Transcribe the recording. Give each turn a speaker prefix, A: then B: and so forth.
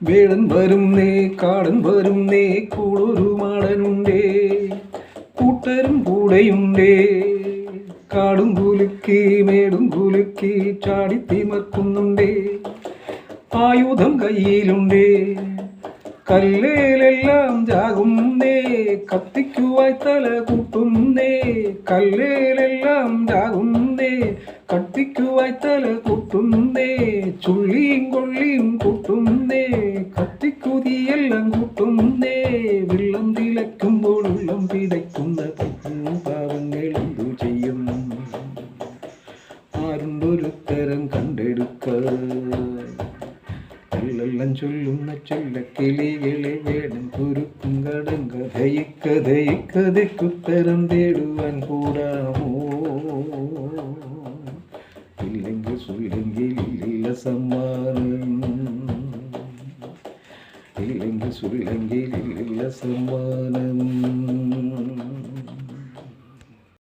A: വേടൻ വരുന്നേ കാടൻ വരുന്നേ കൂടൊരു മാടനുണ്ടേ കൂട്ടരും കൂടെയുണ്ടേ കാടും കുലുക്കി മേടും കുലുക്കി ചാടി തിമർക്കുന്നുണ്ടേ ആയുധം കയ്യിലുണ്ടേ കല്ലേലെല്ലാം ജാകുന്നേ കത്തിക്കുവായി തല കൂട്ടുന്നേ കല്ലേലെല്ലാം ജാകുന്നേ കത്തിക്കുവായി തല കൂട്ടുന്നേ ചുള്ളിയും കൊള്ളിയും കൂട്ടുന്നേ കത്തിക്കുതിയെല്ലാം കൂട്ടുന്നേ വെള്ളം തിളയ്ക്കുമ്പോൾ ഉള്ളം പിടയ്ക്കുന്ന പാവങ്ങൾ എന്തു ചെയ്യും ആരുണ്ടൊരുത്തരം കണ്ടെടുക്ക എല്ലാം ചൊല്ലുന്ന ചൊല്ലക്കിളികളെ വേണം കുരുക്കും കടം കഥയ്ക്കഥയ്ക്കുത്തരം തേടുവാൻ കൂടാമോ ഇല്ലെങ്കിൽ ചൊല്ലെങ്കിൽ ഇല്ല സമ്മാനം ഇല്ലെങ്കിൽ ചൊല്ലെങ്കിൽ ഇല്ല സമ്മാനം